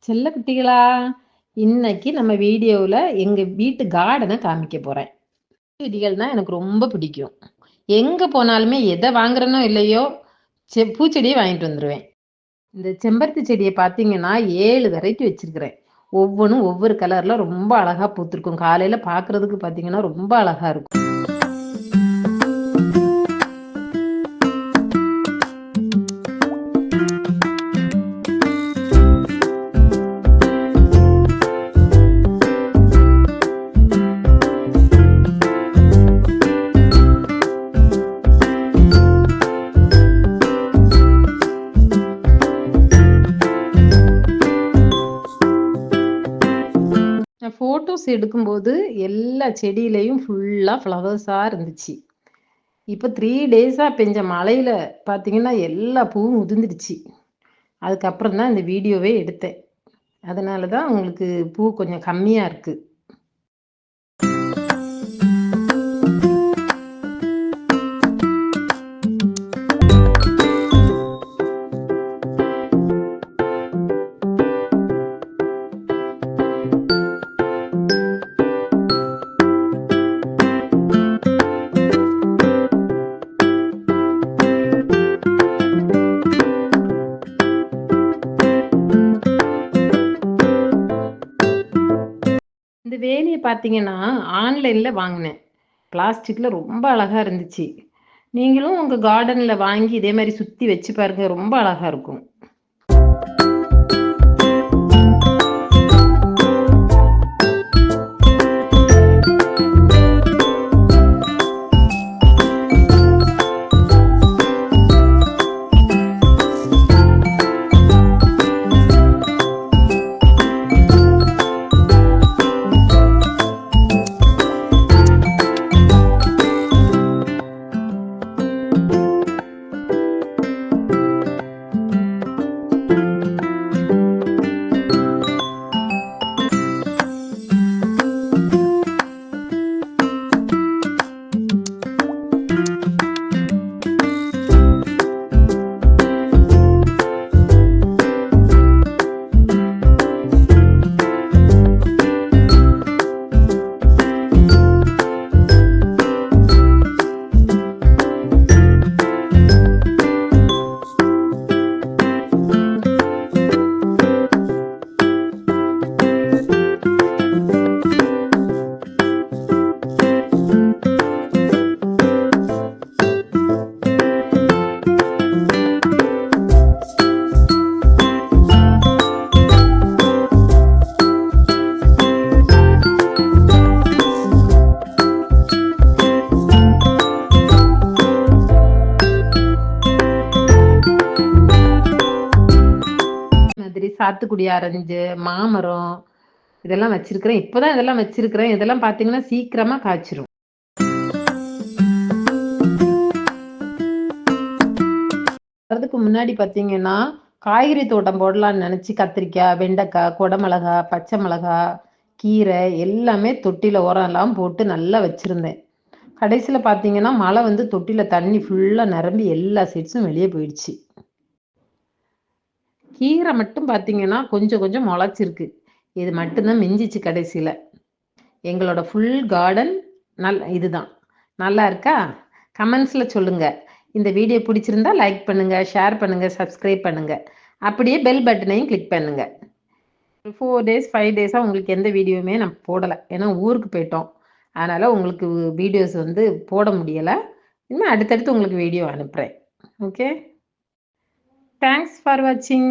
செல்ல குட்டிகளா, இன்னைக்கு நம்ம வீடியோவுல எங்க வீட்டு கார்டன காமிக்க போறேன். செடிகள்னா எனக்கு ரொம்ப பிடிக்கும். எங்க போனாலுமே எத வாங்குறேனோ இல்லையோ, பூச்செடிய வாங்கிட்டு வந்துருவேன். இந்த செம்பருத்தி செடிய பார்த்தீங்கன்னா, 7 வெரைட்டி வச்சிருக்கிறேன். ஒவ்வொன்னும் ஒவ்வொரு கலர்ல ரொம்ப அழகா பூத்திருக்கும். காலையில பார்க்கறதுக்கு பார்த்தீங்கன்னா, ரொம்ப அழகா இருக்கும். நான் ஃபோட்டோஸ் எடுக்கும்போது எல்லா செடியிலயும் ஃபுல்லா ஃப்ளவர்ஸா இருந்துச்சு. இப்ப 3 டேஸா பெஞ்ச மழையில பார்த்தீங்கன்னா, எல்லா பூவும் உதிர்ந்துடுச்சு. அதுக்கப்புறம் தான் இந்த வீடியோவே எடுத்தேன். அதனால தான் உங்களுக்கு பூ கொஞ்சம் கம்மியா இருக்கு. இந்த வேலிய பார்த்தீங்கன்னா, ஆன்லைன்ல வாங்குனேன். பிளாஸ்டிக்ல ரொம்ப அழகா இருந்துச்சு. நீங்களும் உங்க கார்டன்ல வாங்கி இதே மாரி சுத்தி வச்சு பாருங்க. ரொம்ப அழகா இருக்கும். மாதிரி சாத்துக்குடி ஆரஞ்சு, மாமரம் இதெல்லாம் வச்சிருக்கிறேன். இப்பதான் இதெல்லாம் வச்சிருக்கிறேன். இதெல்லாம் பார்த்தீங்கன்னா, சீக்கிரமா காய்ச்சிரும். வரதுக்கு முன்னாடி பார்த்தீங்கன்னா, காய்கறி தோட்டம் போடலான்னு நெனச்சு கத்திரிக்காய், வெண்டைக்காய், கொடமிளகா, பச்சை மிளகா, கீரை எல்லாமே தொட்டில உரம்லாம் போட்டு நல்லா வச்சிருந்தேன். கடைசில பார்த்தீங்கன்னா, மழை வந்து தொட்டில தண்ணி ஃபுல்லா நிரம்பி எல்லா சீட்ஸும் வெளிய போயிடுச்சு. கீரை மட்டும் பார்த்தீங்கன்னா, கொஞ்சம் கொஞ்சம் மொளச்சிருக்கு. இது மட்டும் தான் மிஞ்சிச்சு கடைசில. எங்களோட ஃபுல் கார்டன் இதுதான். நல்லா இருக்கா? கமெண்ட்ஸ்ல சொல்லுங்க. இந்த வீடியோ பிடிச்சிருந்தா லைக் பண்ணுங்க, ஷேர் பண்ணுங்க, சப்ஸ்கிரைப் பண்ணுங்க. அப்படியே பெல் பட்டனையும் கிளிக் பண்ணுங்க. 4 டேஸ், 5 டேஸா உங்களுக்கு எந்த வீடியோவுமே நான் போடல. ஏன்னா ஊருக்கு போயிட்டோம். அதனால உங்களுக்கு வீடியோஸ் வந்து போட முடியல. இனிமே அடுத்தடுத்து உங்களுக்கு வீடியோ அனுப்புறேன். ஓகே. தேங்க்ஸ் ஃபார் வாட்சிங்.